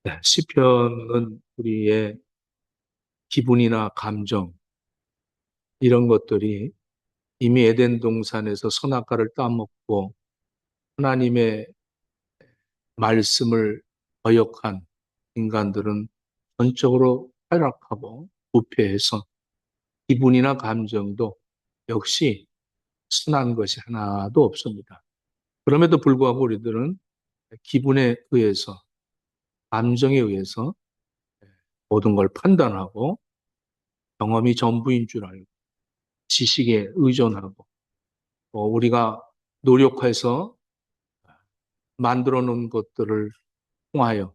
네, 시편은 우리의 기분이나 감정, 이런 것들이 이미 에덴 동산에서 선악과를 따먹고 하나님의 말씀을 거역한 인간들은 전적으로 타락하고 부패해서 기분이나 감정도 역시 순한 것이 하나도 없습니다. 그럼에도 불구하고 우리들은 기분에 의해서, 감정에 의해서 모든 걸 판단하고 경험이 전부인 줄 알고 지식에 의존하고 우리가 노력해서 만들어 놓은 것들을 통하여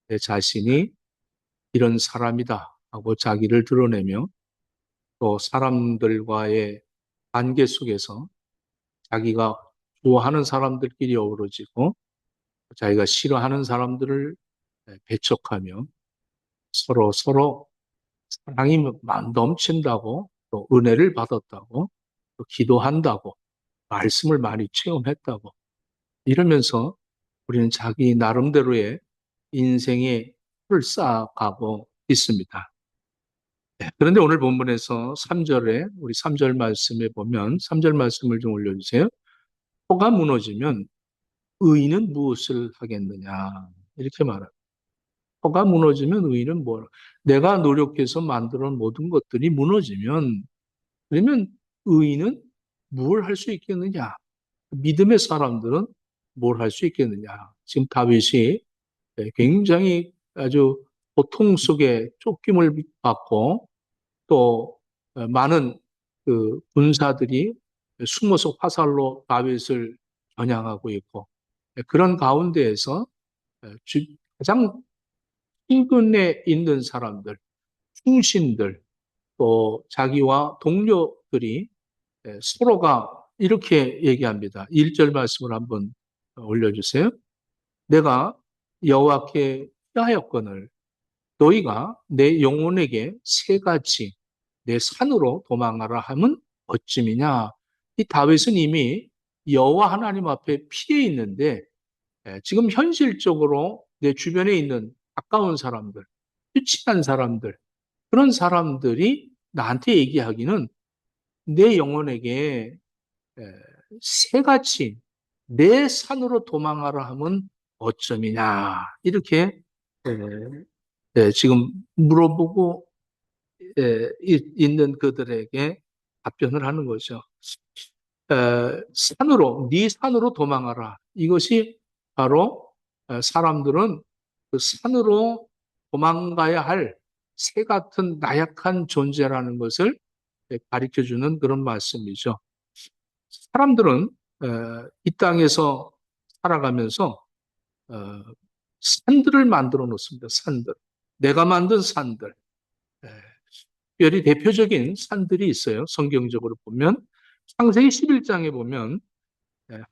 내 자신이 이런 사람이다 하고 자기를 드러내며 또 사람들과의 관계 속에서 자기가 좋아하는 사람들끼리 어우러지고 자기가 싫어하는 사람들을 배척하며 서로 서로 사랑이 넘친다고 또 은혜를 받았다고 또 기도한다고 말씀을 많이 체험했다고 이러면서 우리는 자기 나름대로의 인생의 틀을 쌓아가고 있습니다. 네, 그런데 오늘 본문에서 3절에 우리 3절 말씀에 보면 3절 말씀을 좀 올려주세요. 토가 무너지면 의인은 무엇을 하겠느냐 이렇게 말합니다. 토가 무너지면 의인은 뭘? 내가 노력해서 만들어 놓은 모든 것들이 무너지면 그러면 의인은 뭘 할 수 있겠느냐? 믿음의 사람들은 뭘 할 수 있겠느냐? 지금 다윗이 굉장히 아주 고통 속에 쫓김을 받고 또 많은 그 군사들이 숨어서 화살로 다윗을 겨냥하고 있고 그런 가운데에서 가장 인근에 있는 사람들, 충신들, 또 자기와 동료들이 서로가 이렇게 얘기합니다. 1절 말씀을 한번 올려주세요. 내가 여호와께 피하였거늘 너희가 내 영혼에게 새같이 내 산으로 도망하라 함은 어찌미냐. 이 다윗은 이미 여호와 하나님 앞에 피해 있는데 지금 현실적으로 내 주변에 있는 가까운 사람들, 친한 사람들, 그런 사람들이 나한테 얘기하기는 내 영혼에게 에, 새같이 내 산으로 도망하라 하면 어쩌미냐. 이렇게 지금 물어보고 있는 그들에게 답변을 하는 거죠. 산으로, 네 산으로 도망하라. 이것이 바로 사람들은 그 산으로 도망가야 할 새 같은 나약한 존재라는 것을 가르쳐 주는 그런 말씀이죠. 사람들은 이 땅에서 살아가면서 어, 산들을 만들어 놓습니다. 산들. 내가 만든 산들. 에, 특별히 대표적인 산들이 있어요. 성경적으로 보면 창세기 11장에 보면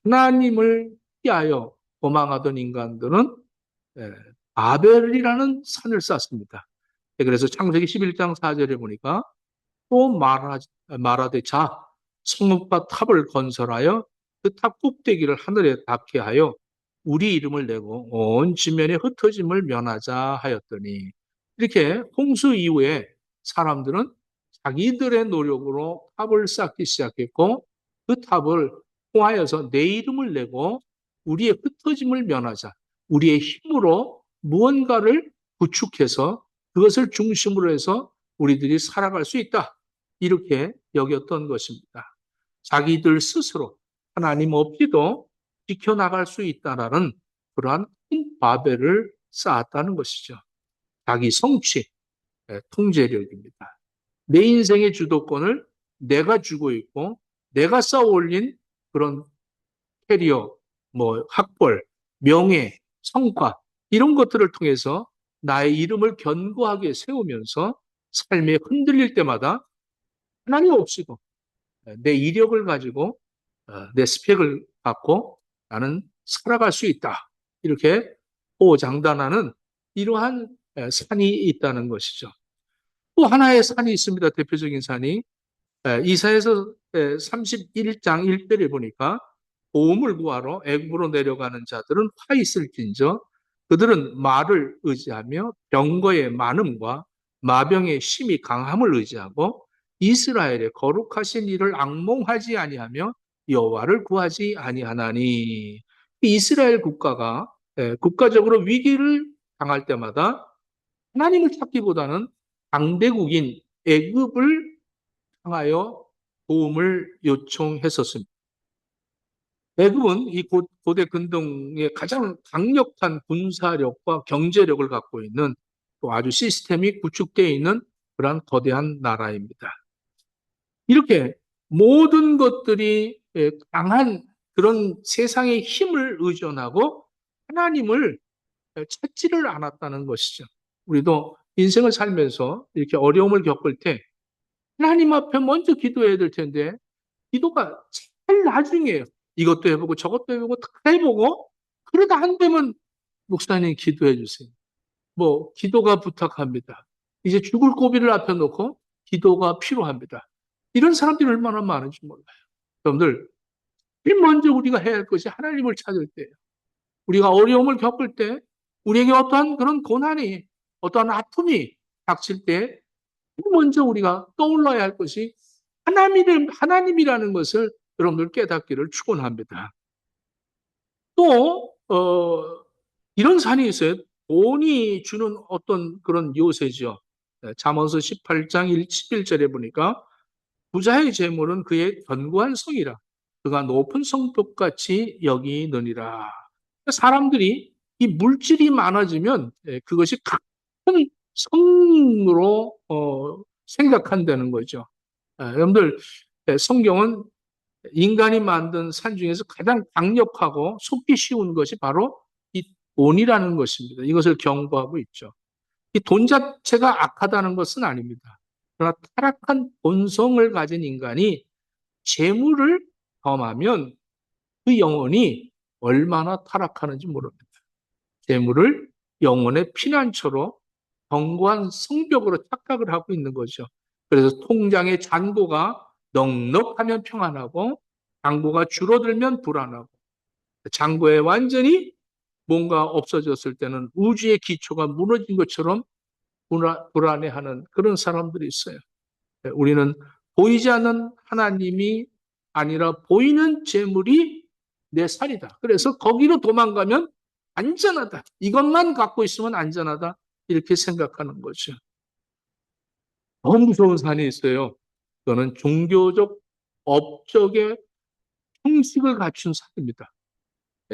하나님을 피하여 도망하던 인간들은 에, 바벨이라는 산을 쌓습니다. 그래서 창세기 11장 4절에 보니까 또 말하되 자 성읍과 탑을 건설하여 그 탑 꼭대기를 하늘에 닿게 하여 우리 이름을 내고 온 지면에 흩어짐을 면하자 하였더니 이렇게 홍수 이후에 사람들은 자기들의 노력으로 탑을 쌓기 시작했고 그 탑을 통하여서 내 이름을 내고 우리의 흩어짐을 면하자 우리의 힘으로 무언가를 구축해서 그것을 중심으로 해서 우리들이 살아갈 수 있다. 이렇게 여겼던 것입니다. 자기들 스스로 하나님 없이도 지켜나갈 수 있다라는 그러한 큰 바벨을 쌓았다는 것이죠. 자기 성취, 통제력입니다. 내 인생의 주도권을 내가 쥐고 있고 내가 쌓아 올린 그런 캐리어, 학벌, 명예, 성과 이런 것들을 통해서 나의 이름을 견고하게 세우면서 삶에 흔들릴 때마다 하나님 없이도 내 이력을 가지고 내 스펙을 갖고 나는 살아갈 수 있다. 이렇게 호장단하는 이러한 산이 있다는 것이죠. 또 하나의 산이 있습니다. 대표적인 산이 이사야서 31장 1절에 보니까 보험을 구하러 애굽으로 내려가는 자들은 화 있을진저 그들은 말을 의지하며 병거의 많음과 마병의 심이 강함을 의지하고 이스라엘의 거룩하신 이를 앙몽하지 아니하며 여호와를 구하지 아니하나니. 이스라엘 국가가 국가적으로 위기를 당할 때마다 하나님을 찾기보다는 강대국인 애굽을 향하여 도움을 요청했었습니다. 애굽은 이 고대 근동의 가장 강력한 군사력과 경제력을 갖고 있는 또 아주 시스템이 구축되어 있는 그러한 거대한 나라입니다. 이렇게 모든 것들이 강한 그런 세상의 힘을 의존하고 하나님을 찾지를 않았다는 것이죠. 우리도 인생을 살면서 이렇게 어려움을 겪을 때 하나님 앞에 먼저 기도해야 될 텐데 기도가 제일 나중이에요. 이것도 해보고 저것도 해보고 다 해보고 그러다 안 되면 목사님 기도해 주세요. 뭐 기도가 부탁합니다. 이제 죽을 고비를 앞에 놓고 기도가 필요합니다. 이런 사람들이 얼마나 많은지 몰라요. 여러분들, 제일 먼저 우리가 해야 할 것이 하나님을 찾을 때예요. 우리가 어려움을 겪을 때 우리에게 어떠한 그런 고난이 어떠한 아픔이 닥칠 때 먼저 우리가 떠올라야 할 것이 하나님이라는 것을 여러분들 깨닫기를 축원합니다. 또 이런 산이 있어요. 돈이 주는 어떤 그런 요새죠. 잠언서 18장 11절에 보니까 부자의 재물은 그의 견고한 성이라 그가 높은 성벽같이 여기느니라. 사람들이 이 물질이 많아지면 그것이 큰 성으로 생각한다는 거죠. 여러분들 성경은 인간이 만든 산 중에서 가장 강력하고 속기 쉬운 것이 바로 이 돈이라는 것입니다. 이것을 경고하고 있죠. 이 돈 자체가 악하다는 것은 아닙니다. 그러나 타락한 본성을 가진 인간이 재물을 범하면 그 영혼이 얼마나 타락하는지 모릅니다. 재물을 영혼의 피난처로 견고한 성벽으로 착각을 하고 있는 거죠. 그래서 통장의 잔고가 넉넉하면 평안하고 잔고가 줄어들면 불안하고 잔고에 완전히 뭔가 없어졌을 때는 우주의 기초가 무너진 것처럼 불안해하는 그런 사람들이 있어요. 우리는 보이지 않는 하나님이 아니라 보이는 재물이 내 살이다. 그래서 거기로 도망가면 안전하다. 이것만 갖고 있으면 안전하다. 이렇게 생각하는 거죠. 너무 무서운 산이 있어요. 그거는 종교적, 업적의 형식을 갖춘 산입니다.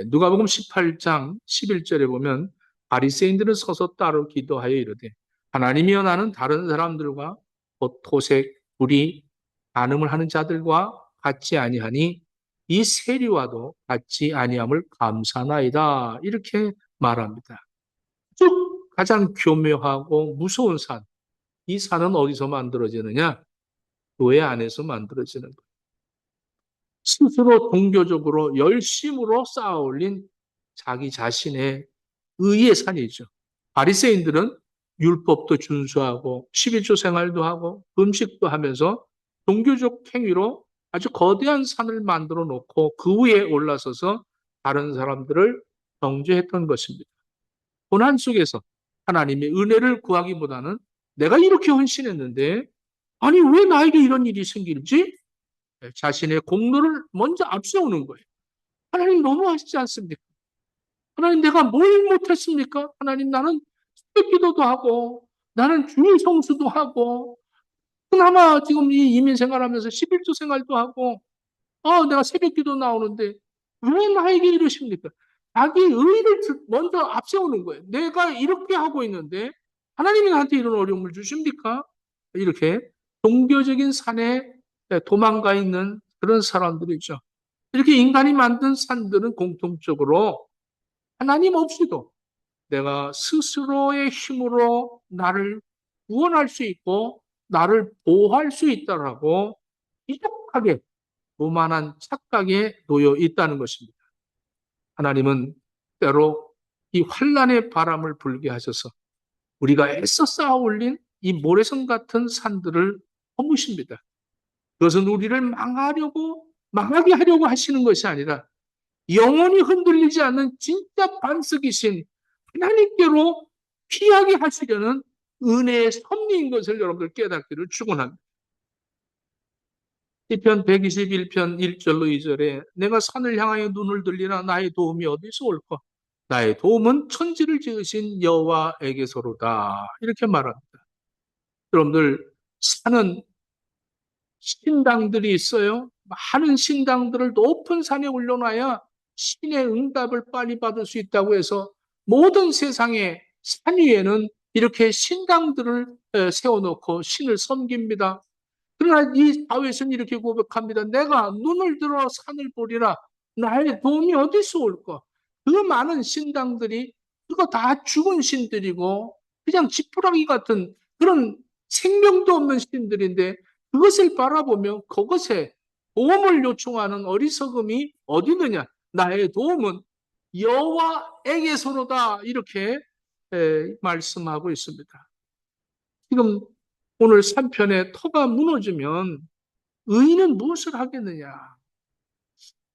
누가복음 18장 11절에 보면 바리새인들은 서서 따로 기도하여 이르되 하나님이여 나는 다른 사람들과 곧 토색, 불의, 간음을 하는 자들과 같지 아니하니 이 세리와도 같지 아니함을 감사나이다. 이렇게 말합니다. 쭉 가장 교묘하고 무서운 산. 이 산은 어디서 만들어지느냐? 교회 안에서 만들어지는 거예요. 스스로 종교적으로 열심으로 쌓아 올린 자기 자신의 의의 산이죠. 바리새인들은 율법도 준수하고 11조 생활도 하고 음식도 하면서 종교적 행위로 아주 거대한 산을 만들어 놓고 그 위에 올라서서 다른 사람들을 정죄했던 것입니다. 고난 속에서 하나님의 은혜를 구하기보다는 내가 이렇게 헌신했는데 아니 왜 나에게 이런 일이 생길지? 자신의 공로를 먼저 앞세우는 거예요. 하나님 너무하시지 않습니까? 하나님 내가 뭘 못했습니까? 하나님 나는 새벽 기도도 하고 나는 주일 성수도 하고 그나마 지금 이 이민 생활하면서 11조 생활도 하고 내가 새벽 기도 나오는데 왜 나에게 이러십니까? 자기 의를 먼저 앞세우는 거예요. 내가 이렇게 하고 있는데 하나님이 나한테 이런 어려움을 주십니까? 이렇게 종교적인 산에 도망가 있는 그런 사람들이죠. 이렇게 인간이 만든 산들은 공통적으로 하나님 없이도 내가 스스로의 힘으로 나를 구원할 수 있고 나를 보호할 수 있다라고 이족하게 오만한 착각에 놓여 있다는 것입니다. 하나님은 때로 이 환란의 바람을 불게 하셔서 우리가 애써 쌓아 올린 이 모래성 같은 산들을 허무십니다. 그것은 우리를 망하게 하려고 하시는 것이 아니라 영원히 흔들리지 않는 진짜 반석이신 하나님께로 피하게 하시려는 은혜의 섭리인 것을 여러분들 깨닫기를 축원합니다. 시편 121편 1절로 2절에 내가 산을 향하여 눈을 들리나 나의 도움이 어디서 올까? 나의 도움은 천지를 지으신 여호와에게서로다. 이렇게 말합니다. 여러분들 산은 신당들이 있어요. 많은 신당들을 높은 산에 올려놔야 신의 응답을 빨리 받을 수 있다고 해서 모든 세상의 산 위에는 이렇게 신당들을 세워놓고 신을 섬깁니다. 그러나 이 다윗은 이렇게 고백합니다. 내가 눈을 들어 산을 보리라. 나의 도움이 어디서 올까? 그 많은 신당들이 그거 다 죽은 신들이고 그냥 지푸라기 같은 그런 생명도 없는 신들인데 그것을 바라보며 그것에 도움을 요청하는 어리석음이 어디 있느냐? 나의 도움은 여호와에게서로다. 이렇게 말씀하고 있습니다. 지금 오늘 3편에 터가 무너지면 의인은 무엇을 하겠느냐?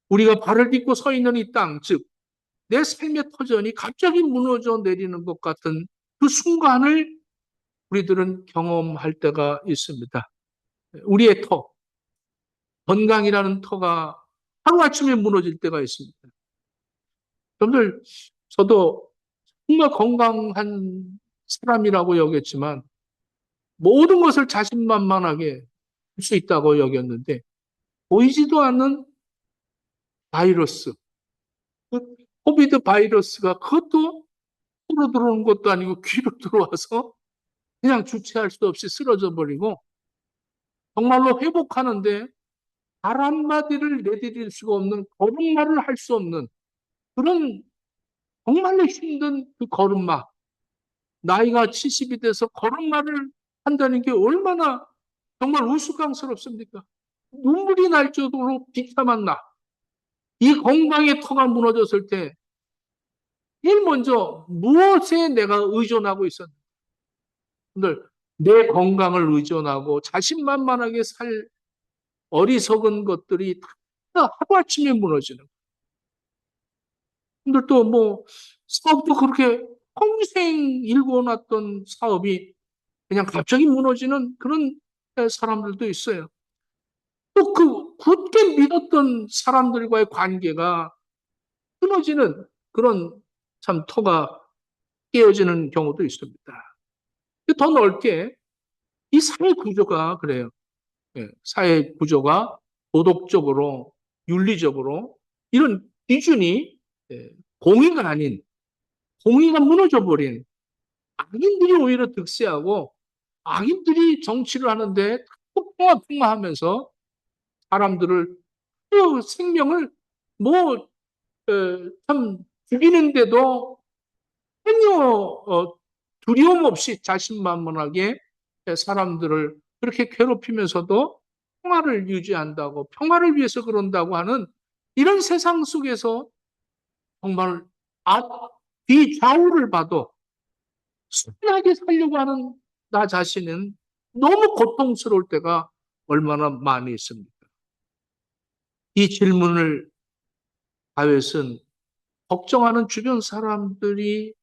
우리가 발을 딛고 서 있는 이 땅, 즉, 내 삶의 터전이 갑자기 무너져 내리는 것 같은 그 순간을 우리들은 경험할 때가 있습니다. 우리의 터, 건강이라는 터가 하루아침에 무너질 때가 있습니다. 여러분들, 저도 정말 건강한 사람이라고 여겼지만 모든 것을 자신만만하게 할 수 있다고 여겼는데 보이지도 않는 바이러스, 그 코비드 바이러스가 그것도 코로 들어오는 것도 아니고 귀로 들어와서 그냥 주체할 수 없이 쓰러져 버리고 정말로 회복하는데 말 한마디를 내디딜 수가 없는 걸음마를 할 수 없는 그런 정말로 힘든 그 걸음마. 나이가 70이 돼서 걸음마를 한다는 게 얼마나 정말 우스꽝스럽습니까? 눈물이 날 정도로 비참한 나. 이 건강의 터가 무너졌을 때 제일 먼저 무엇에 내가 의존하고 있었는데 내 건강을 의존하고 자신만만하게 살 어리석은 것들이 다 하루아침에 무너지는 근데 또 뭐 사업도 그렇게 평생 일궈놨던 사업이 그냥 갑자기 무너지는 그런 사람들도 있어요. 또 그 굳게 믿었던 사람들과의 관계가 끊어지는 그런 참 터가 깨어지는 경우도 있습니다. 더 넓게 이 사회 구조가 그래요. 사회 구조가 도덕적으로, 윤리적으로 이런 기준이 공의가 아닌 공의가 무너져 버린 악인들이 오히려 득세하고 악인들이 정치를 하는데 폭풍하면서 사람들을 그 생명을 뭐 참 죽이는데도 전혀 두려움 없이 자신만만하게 사람들을 그렇게 괴롭히면서도 평화를 유지한다고 평화를 위해서 그런다고 하는 이런 세상 속에서 정말 앞뒤 좌우를 봐도 순하게 살려고 하는 나 자신은 너무 고통스러울 때가 얼마나 많이 있습니까? 이 질문을 다윗은 걱정하는 주변 사람들이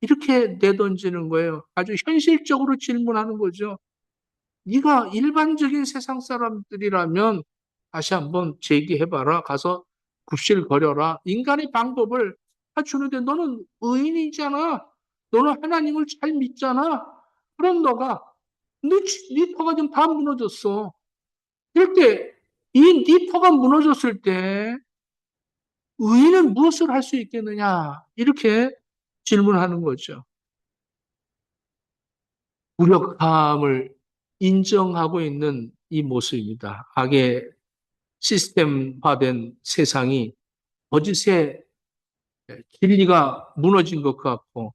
이렇게 내던지는 거예요. 아주 현실적으로 질문하는 거죠. 네가 일반적인 세상 사람들이라면 다시 한번 제기해봐라. 가서 굽실거려라. 인간의 방법을 다 주는데 너는 의인이잖아. 너는 하나님을 잘 믿잖아. 그런 너가 네 터가 지금 다 무너졌어. 이럴 때 이 네 터가 무너졌을 때 의인은 무엇을 할 수 있겠느냐? 이렇게 질문하는 거죠. 무력함을 인정하고 있는 이 모습입니다. 악의 시스템화된 세상이 거짓의 진리가 무너진 것 같고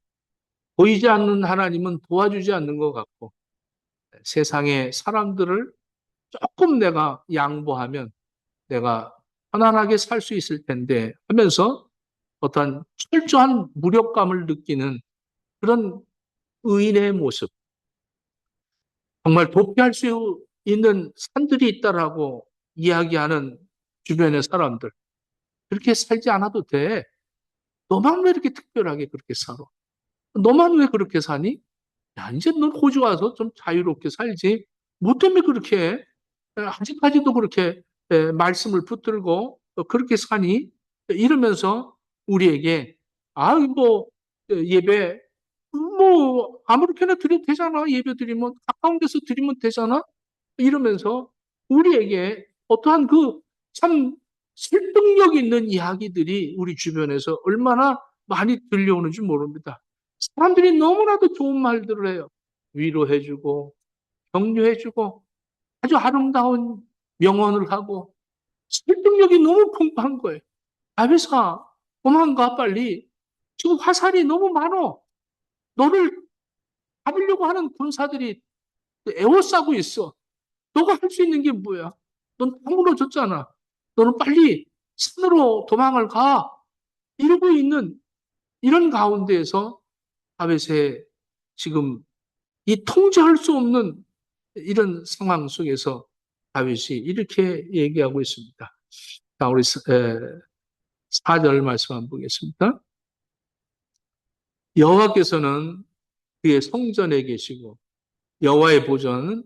보이지 않는 하나님은 도와주지 않는 것 같고 세상의 사람들을 조금 내가 양보하면 내가 편안하게 살 수 있을 텐데 하면서 어떤 철저한 무력감을 느끼는 그런 의인의 모습. 정말 도피할 수 있는 산들이 있다라고 이야기하는 주변의 사람들. 그렇게 살지 않아도 돼. 너만 왜 이렇게 특별하게 그렇게 살아? 너만 왜 그렇게 사니? 야, 이제 넌 호주 와서 좀 자유롭게 살지. 뭐 때문에 그렇게 해? 아직까지도 그렇게 말씀을 붙들고 그렇게 사니? 이러면서 우리에게 뭐 예배 뭐 아무렇게나 드려도 되잖아. 예배 드리면 가까운 데서 드리면 되잖아. 이러면서 우리에게 어떠한 그 참 설득력 있는 이야기들이 우리 주변에서 얼마나 많이 들려오는지 모릅니다. 사람들이 너무나도 좋은 말들을 해요. 위로해주고, 격려해주고, 아주 아름다운 명언을 하고, 설득력이 너무 풍부한 거예요. 아베사, 도망가, 빨리. 지금 화살이 너무 많어. 너를 잡으려고 하는 군사들이 에워싸고 있어. 너가 할 수 있는 게 뭐야? 넌 다 무너졌잖아. 너는 빨리 산으로 도망을 가. 이러고 있는 이런 가운데에서 다윗의 지금 이 통제할 수 없는 이런 상황 속에서 다윗이 이렇게 얘기하고 있습니다. 자, 우리 4절 말씀 한번 보겠습니다. 여호와께서는 그의 성전에 계시고 여호와의 보좌는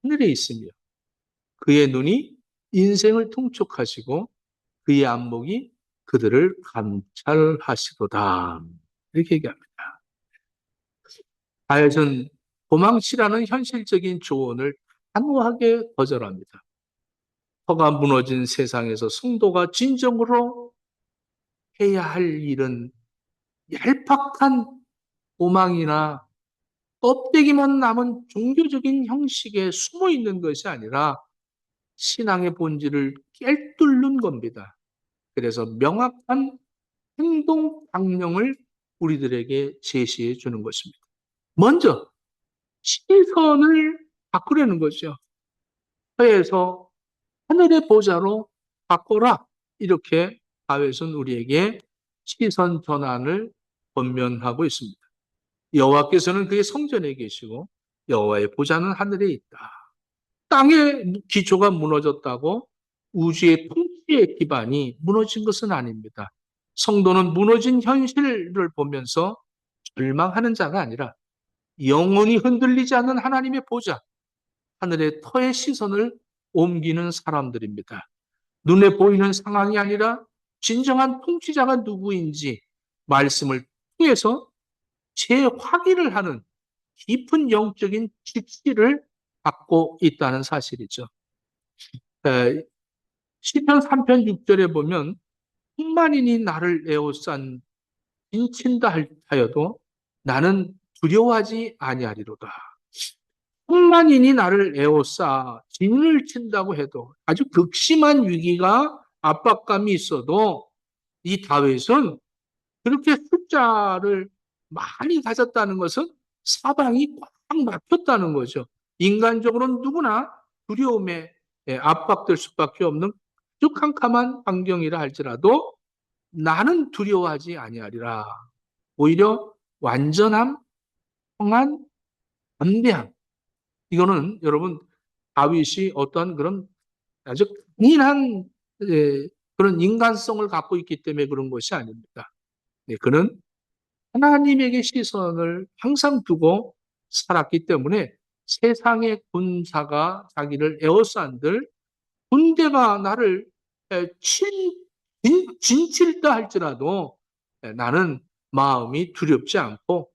하늘에 있으며 그의 눈이 인생을 통촉하시고 그의 안목이 그들을 감찰하시도다. 이렇게 얘기합니다. 다윗은 도망치라는 현실적인 조언을 단호하게 거절합니다. 터가 무너진 세상에서 성도가 진정으로 해야 할 일은 얄팍한 오망이나 껍데기만 남은 종교적인 형식에 숨어 있는 것이 아니라 신앙의 본질을 꿰뚫는 겁니다. 그래서 명확한 행동 방향을 우리들에게 제시해 주는 것입니다. 먼저 시선을 바꾸려는 거죠. 해에서 하늘의 보좌로 바꿔라. 이렇게 다윗은 우리에게 시선 전환을 권면하고 있습니다. 여호와께서는 그의 성전에 계시고 여호와의 보좌는 하늘에 있다. 땅의 기초가 무너졌다고 우주의 통치의 기반이 무너진 것은 아닙니다. 성도는 무너진 현실을 보면서 절망하는 자가 아니라 영원히 흔들리지 않는 하나님의 보좌, 하늘의 터의 시선을 옮기는 사람들입니다. 눈에 보이는 상황이 아니라 진정한 통치자가 누구인지 말씀을 통해서 재확인을 하는 깊은 영적인 직시를 갖고 있다는 사실이죠. 시편 3편 6절에 보면 hund만인이 나를 에워싼 인친다 하여도 나는 두려워하지 아니하리로다. hund만인이 나를 에워싸 진을 친다고 해도 아주 극심한 위기가 압박감이 있어도 이 다윗은 그렇게 숫자를 많이 가졌다는 것은 사방이 꽉 막혔다는 거죠. 인간적으로는 누구나 두려움에 압박될 수밖에 없는 아주 캄캄한 환경이라 할지라도 나는 두려워하지 아니하리라. 오히려 완전함, 평안, 담대함. 이거는 여러분 다윗이 어떤 그런 아주 강인한 그런 인간성을 갖고 있기 때문에 그런 것이 아닙니다. 네, 그는 하나님에게 시선을 항상 두고 살았기 때문에 세상의 군사가 자기를 에워싼들 군대가 나를 진칠다 할지라도 나는 마음이 두렵지 않고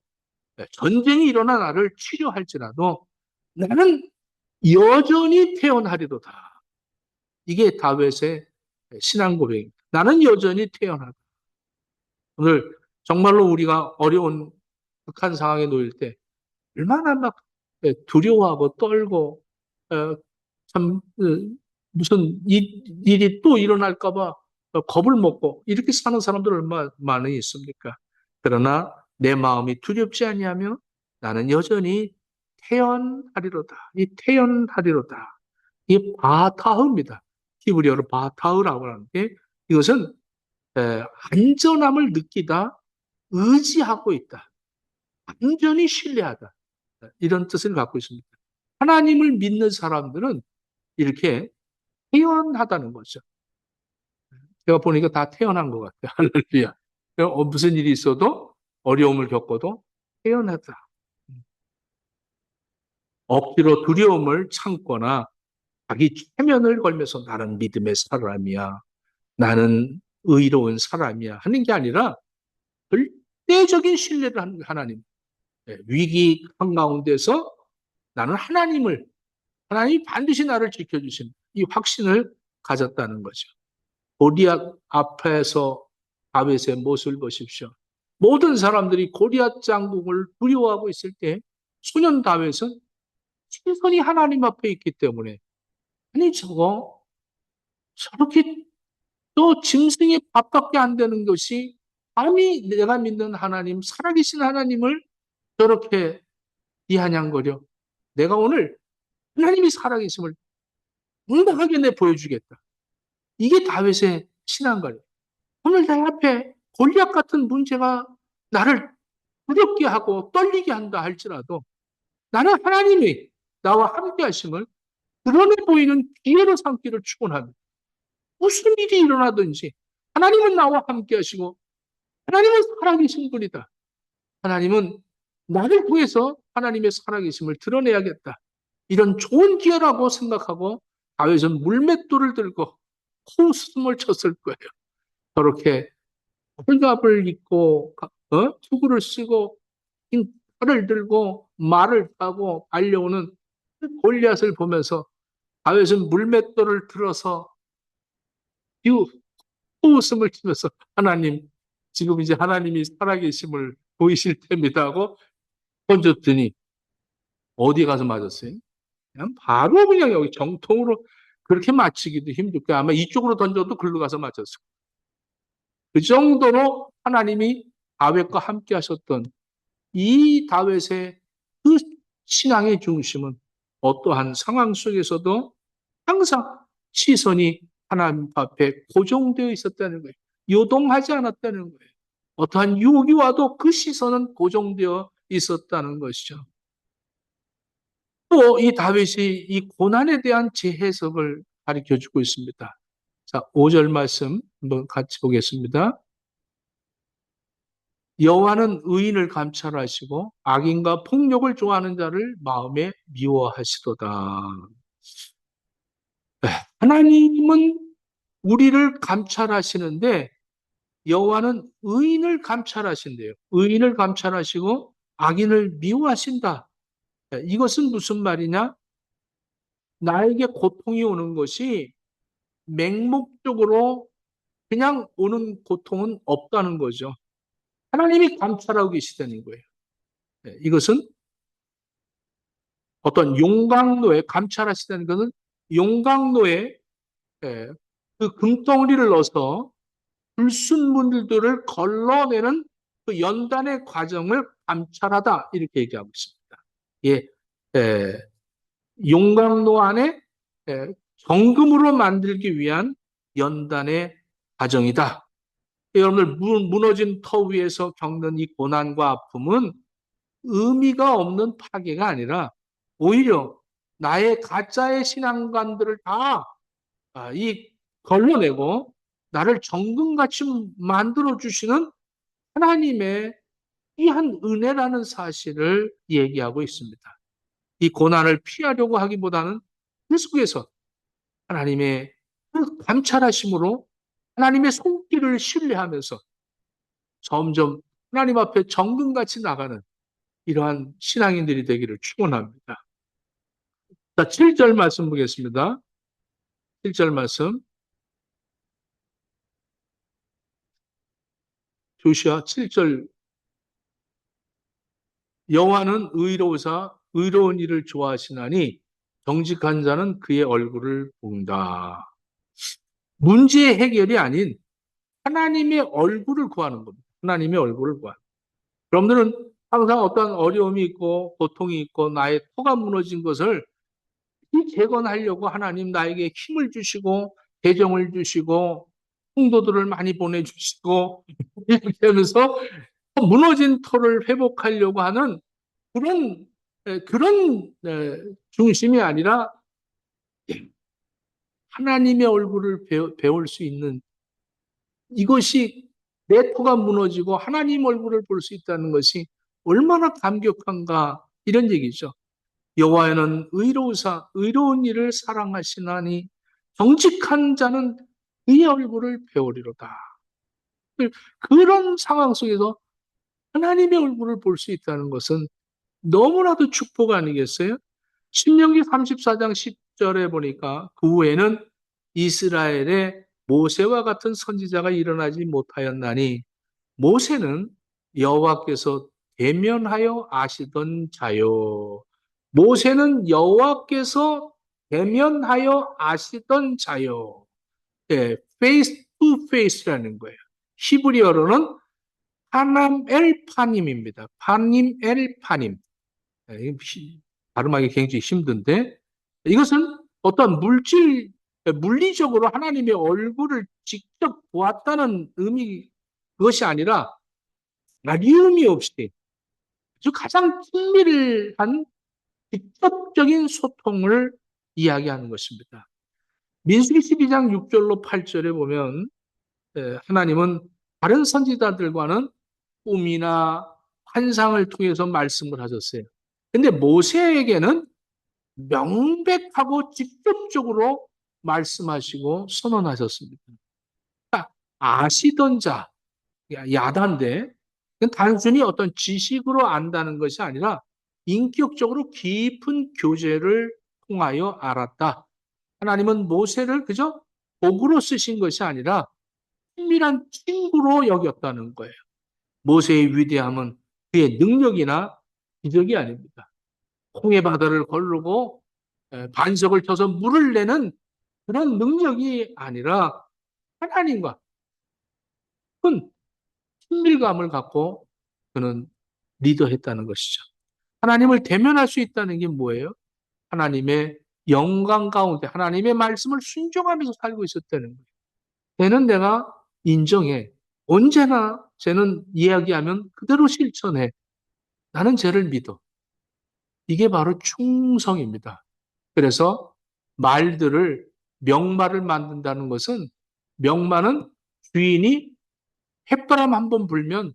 전쟁이 일어나 나를 치료할지라도 나는 여전히 태어나리로다. 이게 다윗의 신앙 고백입니다. 나는 여전히 태어나다. 오늘 정말로 우리가 어려운 극한 상황에 놓일 때 얼마나 막 두려워하고 떨고 참 무슨 일이 또 일어날까 봐 겁을 먹고 이렇게 사는 사람들 얼마나 많이 있습니까? 그러나 내 마음이 두렵지 아니하며 나는 여전히 태연하리로다. 이 태연하리로다. 이 바타흐입니다. 히브리어로 바타흐라고 하는데 이것은 안전함을 느끼다, 의지하고 있다, 완전히 신뢰하다. 이런 뜻을 갖고 있습니다. 하나님을 믿는 사람들은 이렇게 태연하다는 거죠. 제가 보니까 다 태어난 것 같아요. 할렐루야. 무슨 일이 있어도 어려움을 겪어도 태연하다. 억지로 두려움을 참거나 자기 체면을 걸면서 나는 믿음의 사람이야. 나는 의로운 사람이야. 하는 게 아니라 절대적인 신뢰를 하는 하나님. 위기 한가운데서 나는 하나님이 반드시 나를 지켜주신 이 확신을 가졌다는 거죠. 골리앗 앞에서 다윗의 모습을 보십시오. 모든 사람들이 골리앗 장군을 두려워하고 있을 때 소년 다윗은 시선이 하나님 앞에 있기 때문에 아니 저렇게 또 짐승의 밥밖에 안 되는 것이 감히 내가 믿는 하나님 살아계신 하나님을 저렇게 비아냥거려 내가 오늘 하나님이 살아계심을 응당하게 내 보여주겠다. 이게 다윗의 신앙가요. 오늘 내 앞에 골리앗 같은 문제가 나를 두렵게 하고 떨리게 한다 할지라도 나는 하나님이 나와 함께 하심을 드러내 보이는 기회로 삼기를 축원합니다. 무슨 일이 일어나든지 하나님은 나와 함께 하시고 하나님은 살아계신 분이다. 하나님은 나를 통해서 하나님의 살아계심을 드러내야겠다. 이런 좋은 기회라고 생각하고 다윗은 물맷돌을 들고 호흡을 쳤을 거예요. 저렇게 홀갑을 입고 투구를 쓰고 칼을 들고 말을 타고 달려오는 골리앗을 보면서 다윗은 물맷돌을 들어서 호흡을 치면서 하나님 지금 이제 하나님이 살아계심을 보이실 때입니다 하고 던졌더니 어디 가서 맞았어요? 그냥 바로 그냥 여기 정통으로 그렇게 맞히기도 힘들고 아마 이쪽으로 던져도 글로 가서 맞았을 거예요. 그 정도로 하나님이 다윗과 함께 하셨던 이 다윗의 그 신앙의 중심은 어떠한 상황 속에서도 항상 시선이 하나님 앞에 고정되어 있었다는 거예요. 요동하지 않았다는 거예요. 어떠한 유혹이 와도 그 시선은 고정되어 있었다는 것이죠. 또 이 다윗이 이 고난에 대한 재해석을 가르쳐 주고 있습니다. 자, 5절 말씀 한번 같이 보겠습니다. 여호와는 의인을 감찰하시고 악인과 폭력을 좋아하는 자를 마음에 미워하시도다. 하나님은 우리를 감찰하시는데 여호와는 의인을 감찰하신대요. 의인을 감찰하시고 악인을 미워하신다. 이것은 무슨 말이냐? 나에게 고통이 오는 것이 맹목적으로 그냥 오는 고통은 없다는 거죠. 하나님이 감찰하고 계시다는 거예요. 이것은 어떤 용광로에 감찰하시다는 것은 용광로에 그 금덩어리를 넣어서 불순물들을 걸러내는 그 연단의 과정을 감찰하다 이렇게 얘기하고 있습니다. 예, 용광로 안에 정금으로 만들기 위한 연단의 과정이다. 여러분들 무너진 터 위에서 겪는 이 고난과 아픔은 의미가 없는 파괴가 아니라 오히려 나의 가짜의 신앙관들을 다 걸러내고 나를 정금같이 만들어 주시는 하나님의 귀한 은혜라는 사실을 얘기하고 있습니다. 이 고난을 피하려고 하기보다는 그 속에서 하나님의 그 감찰하심으로 하나님의 손길을 신뢰하면서 점점 하나님 앞에 정금같이 나가는 이러한 신앙인들이 되기를 축원합니다. 자, 7절 말씀 보겠습니다. 7절 말씀. 조시아 7절. 여호와는 의로우사 의로운 일을 좋아하시나니 정직한 자는 그의 얼굴을 본다. 문제의 해결이 아닌 하나님의 얼굴을 구하는 겁니다. 하나님의 얼굴을 구하는. 여러분들은 항상 어떤 어려움이 있고 고통이 있고 나의 토가 무너진 것을 재건하려고 하나님 나에게 힘을 주시고 재정을 주시고 성도들을 많이 보내주시고 이렇게 하면서 무너진 터를 회복하려고 하는 그런 중심이 아니라 하나님의 얼굴을 배울 수 있는 이것이 내 터가 무너지고 하나님 얼굴을 볼 수 있다는 것이 얼마나 감격한가 이런 얘기죠. 여호와는 의로우사 의로운 일을 사랑하시나니 정직한 자는 그의 얼굴을 배우리로다. 그런 상황 속에서 하나님의 얼굴을 볼 수 있다는 것은 너무나도 축복 아니겠어요? 신명기 34장 10절에 보니까 그 후에는 이스라엘에 모세와 같은 선지자가 일어나지 못하였나니 모세는 여호와께서 대면하여 아시던 자요. 모세는 여호와께서 대면하여 아시던 자요. 예, face to face라는 거예요. 히브리어로는 파남 엘 파님입니다. 파님 엘 파님. 예, 발음하기 굉장히 힘든데 이것은 어떤 물리적으로 하나님의 얼굴을 직접 보았다는 의미 그것이 아니라 아리움이 없이 아주 가장 친밀한 직접적인 소통을 이야기하는 것입니다. 민수기 12장 6절로 8절에 보면 하나님은 다른 선지자들과는 꿈이나 환상을 통해서 말씀을 하셨어요. 근데 모세에게는 명백하고 직접적으로 말씀하시고 선언하셨습니다. 그러니까 아시던 자, 야단데 단순히 어떤 지식으로 안다는 것이 아니라 인격적으로 깊은 교제를 통하여 알았다. 하나님은 모세를 그저 도구로 쓰신 것이 아니라 친밀한 친구로 여겼다는 거예요. 모세의 위대함은 그의 능력이나 기적이 아닙니다. 홍해 바다를 걸르고 반석을 쳐서 물을 내는 그런 능력이 아니라 하나님과 큰 친밀감을 갖고 그는 리더했다는 것이죠. 하나님을 대면할 수 있다는 게 뭐예요? 하나님의 영광 가운데 하나님의 말씀을 순종하면서 살고 있었다는 거예요. 쟤는 내가 인정해. 언제나 쟤는 이야기하면 그대로 실천해. 나는 쟤를 믿어. 이게 바로 충성입니다. 그래서 말들을 명말을 만든다는 것은 명말은 주인이 햇바람 한 번 불면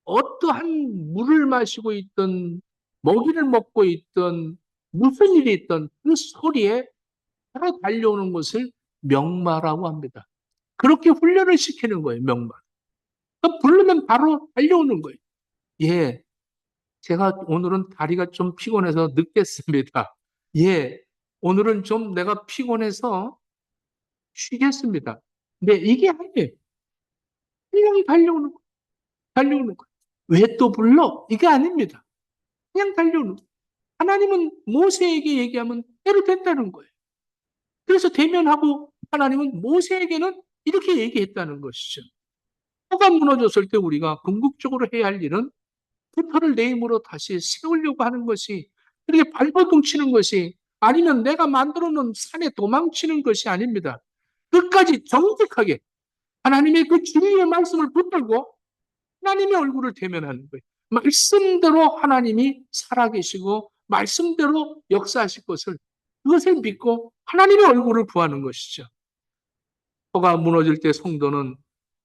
어떠한 물을 마시고 있던 먹이를 먹고 있던 무슨 일이 있던 그 소리에 바로 달려오는 것을 명마라고 합니다. 그렇게 훈련을 시키는 거예요, 명마. 부르면 바로 달려오는 거예요. 예, 제가 오늘은 다리가 좀 피곤해서 늦겠습니다. 예, 오늘은 좀 내가 피곤해서 쉬겠습니다. 근데 이게 아니에요. 그냥 달려오는 거예요. 달려오는 거예요. 왜 또 불러? 이게 아닙니다. 그냥 달려오는 거예요. 하나님은 모세에게 얘기하면 때로 된다는 거예요. 그래서 대면하고 하나님은 모세에게는 이렇게 얘기했다는 것이죠. 터가 무너졌을 때 우리가 궁극적으로 해야 할 일은 그 터를 내 힘으로 다시 세우려고 하는 것이 그렇게 발버둥 치는 것이 아니면 내가 만들어 놓은 산에 도망치는 것이 아닙니다. 끝까지 정직하게 하나님의 그 진리의 말씀을 붙들고 하나님의 얼굴을 대면하는 거예요. 말씀대로 하나님이 살아계시고 말씀대로 역사하실 것을 그것을 믿고 하나님의 얼굴을 구하는 것이죠. 터가 무너질 때 성도는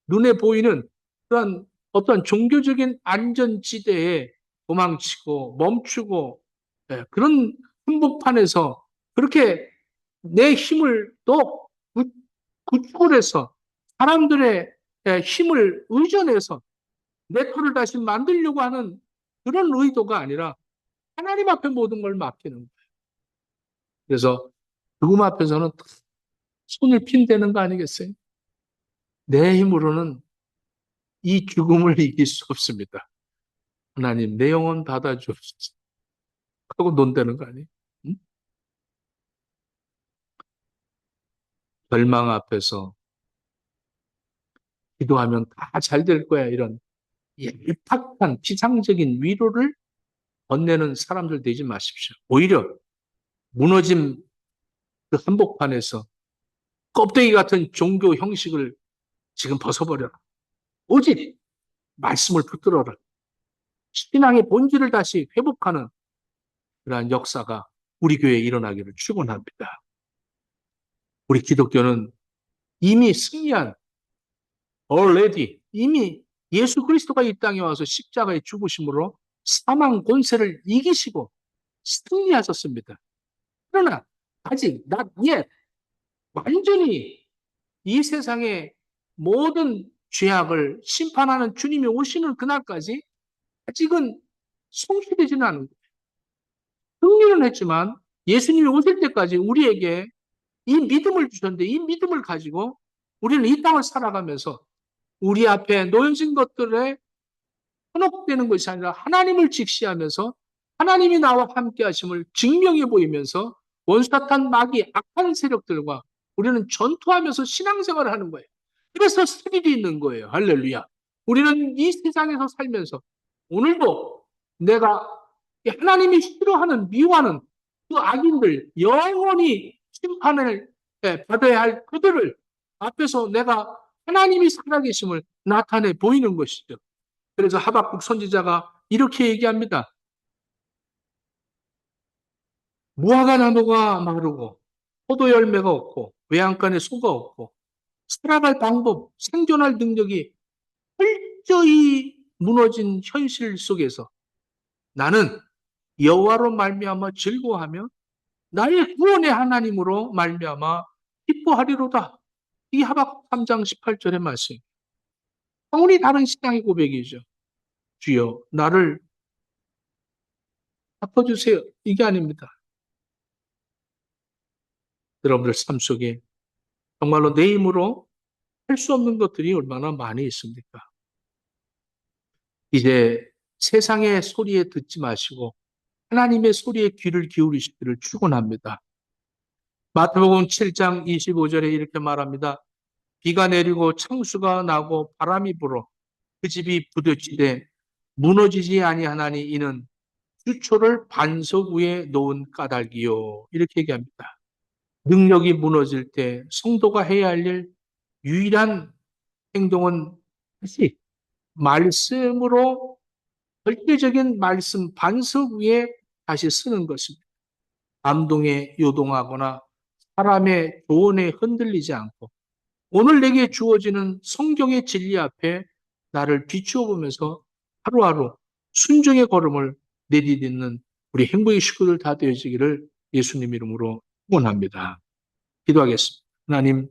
눈에 보이는 그런 어떤 종교적인 안전지대에 도망치고 멈추고 그런 한복판에서 그렇게 내 힘을 또 구축을 해서 사람들의 힘을 의존해서 내 터를 다시 만들려고 하는 그런 의도가 아니라 하나님 앞에 모든 걸 맡기는 거예요. 그래서 죽음 앞에서는 손을 핀대는 거 아니겠어요? 내 힘으로는 이 죽음을 이길 수 없습니다. 하나님, 내 영혼 받아주옵소서. 하고 논다는 거 아니에요? 응? 절망 앞에서 기도하면 다 잘 될 거야. 이런 얄팍한 피상적인 위로를 건네는 사람들 되지 마십시오. 오히려 무너진 그 한복판에서 껍데기 같은 종교 형식을 지금 벗어버려라. 오직 말씀을 붙들어라. 신앙의 본질을 다시 회복하는 그러한 역사가 우리 교회에 일어나기를 축원합니다. 우리 기독교는 이미 승리한 already 이미 예수 그리스도가 이 땅에 와서 십자가의 죽으심으로 사망 권세를 이기시고 승리하셨습니다. 그러나 아직 not yet 완전히 이 세상의 모든 죄악을 심판하는 주님이 오시는 그날까지 아직은 성취되지는 않은 거예요. 승리는 했지만 예수님이 오실 때까지 우리에게 이 믿음을 주셨는데 이 믿음을 가지고 우리는 이 땅을 살아가면서 우리 앞에 놓여진 것들에 현혹되는 것이 아니라 하나님을 직시하면서 하나님이 나와 함께 하심을 증명해 보이면서 원수사탄 마귀 악한 세력들과 우리는 전투하면서 신앙생활을 하는 거예요. 그래서 스릴이 있는 거예요. 할렐루야. 우리는 이 세상에서 살면서 오늘도 내가 하나님이 싫어하는 미워하는 그 악인들 영원히 심판을 받아야 할 그들을 앞에서 내가 하나님이 살아계심을 나타내 보이는 것이죠. 그래서 하박국 선지자가 이렇게 얘기합니다. 무화과 나무가 마르고 포도 열매가 없고 외양간에 소가 없고 살아갈 방법, 생존할 능력이 철저히 무너진 현실 속에서 나는 여호와로 말미암아 즐거워하며 나의 구원의 하나님으로 말미암아 기뻐하리로다. 이 하박국 3장 18절의 말씀. 차원이 다른 신앙의 고백이죠. 주여 나를 바꿔주세요. 이게 아닙니다. 여러분들 삶 속에 정말로 내 힘으로 할 수 없는 것들이 얼마나 많이 있습니까? 이제 세상의 소리에 듣지 마시고 하나님의 소리에 귀를 기울이시기를 축원합니다. 마태복음 7장 25절에 이렇게 말합니다. 비가 내리고 창수가 나고 바람이 불어 그 집이 부딪히되 무너지지 아니하나니 이는 수초를 반석 위에 놓은 까닭이요. 이렇게 얘기합니다. 능력이 무너질 때 성도가 해야 할 일 유일한 행동은 다시 말씀으로 절대적인 말씀 반석 위에 다시 쓰는 것입니다. 감동에 요동하거나 사람의 조언에 흔들리지 않고 오늘 내게 주어지는 성경의 진리 앞에 나를 비추어 보면서 하루하루 순종의 걸음을 내디딛는 우리 행복의 식구들 다 되어지기를 예수님 이름으로 축원합니다. 기도하겠습니다. 하나님,